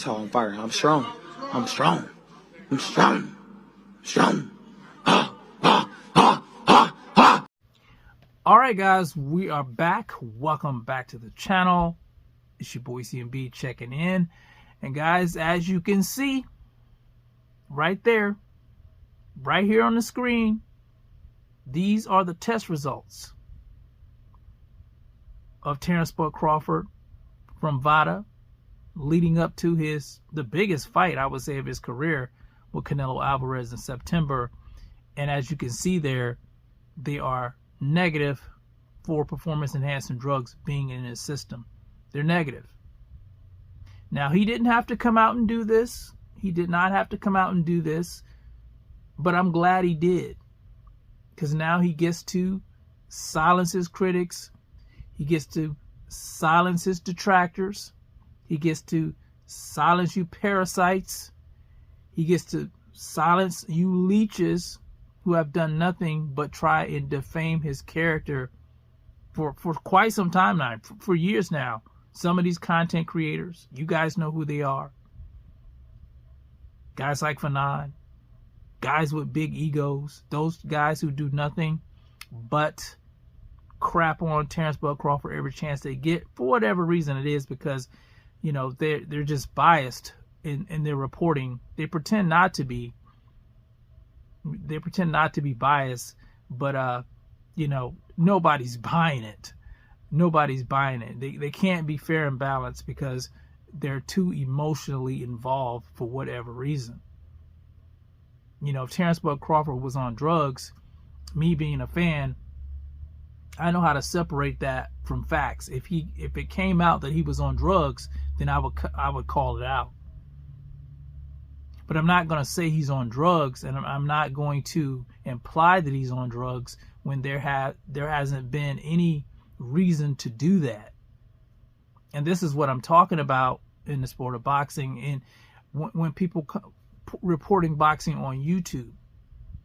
how I'm firing. I'm strong. I'm strong. I'm strong. Strong. Ah, ah, ah, ah, ah. All right, guys, we are back. Welcome back to the channel. It's your boy CMB checking in. And guys, as you can see right there, right here on the screen, these are the test results of Terence Crawford from VADA, leading up to the biggest fight, I would say, of his career with Canelo Alvarez in September. And as you can see there, they are negative for performance-enhancing drugs being in his system. They're negative. Now, he didn't have to come out and do this. He did not have to come out and do this. But I'm glad he did. Because now he gets to silence his critics. He gets to silence his detractors. He gets to silence you parasites. He gets to silence you leeches who have done nothing but try and defame his character for quite some time now, for years now. Some of these content creators, you guys know who they are. Guys like Fanon, guys with big egos, those guys who do nothing but crap on Terence Crawford every chance they get, for whatever reason it is, because, you know, they're just biased in their reporting. They pretend not to be. They pretend not to be biased, but you know, nobody's buying it. Nobody's buying it. They can't be fair and balanced because they're too emotionally involved for whatever reason. You know, if Terence Crawford was on drugs, me being a fan, I know how to separate that from facts. If it came out that he was on drugs, then I would call it out. But I'm not going to say he's on drugs, and I'm not going to imply that he's on drugs when there hasn't been any reason to do that. And this is what I'm talking about in the sport of boxing. And when people reporting boxing on YouTube,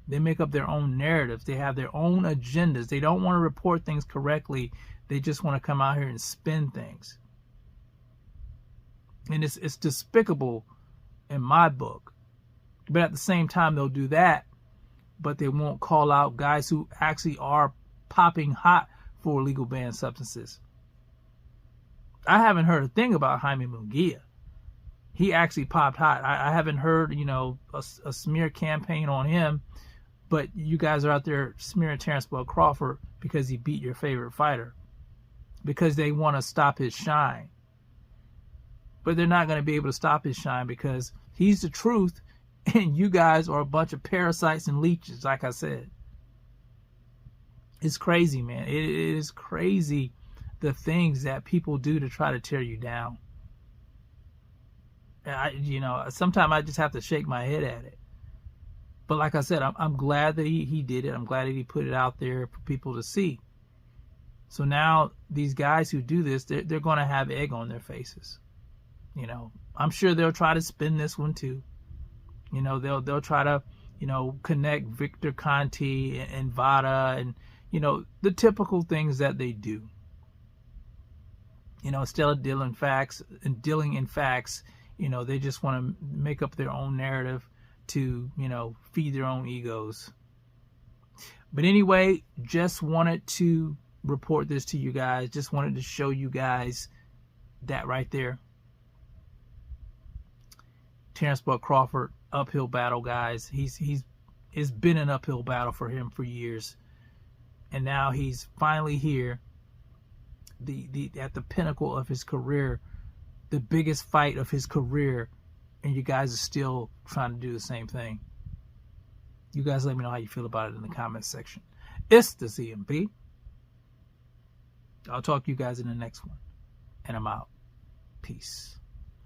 they make up their own narratives. They have their own agendas. They don't want to report things correctly. They just want to come out here and spin things. And it's despicable in my book. But at the same time, they'll do that, but they won't call out guys who actually are popping hot for illegal banned substances. I haven't heard a thing about Jaime Munguia. He actually popped hot. I haven't heard, you know, a smear campaign on him, but you guys are out there smearing Terence Crawford because he beat your favorite fighter, because they want to stop his shine. But they're not going to be able to stop his shine because he's the truth, and you guys are a bunch of parasites and leeches, like I said. It's crazy, man. It is crazy, the things that people do to try to tear you down. You know, sometimes I just have to shake my head at it. But like I said, I'm glad that he did it. I'm glad that he put it out there for people to see. So now these guys who do this, they're going to have egg on their faces. You know, I'm sure they'll try to spin this one too. You know, they'll try to, you know, connect Victor Conti and VADA and, you know, the typical things that they do. You know, instead of dealing in facts, you know, they just want to make up their own narrative to, you know, feed their own egos. But anyway, just wanted to report this to you guys. Just wanted to show you guys that right there. Terence Crawford, uphill battle, guys. It's been an uphill battle for him for years, and now he's finally here, at the pinnacle of his career, the biggest fight of his career, and you guys are still trying to do the same thing. You guys let me know how you feel about it in the comments section. It's the CMB. I'll talk to you guys in the next one, and I'm out. Peace.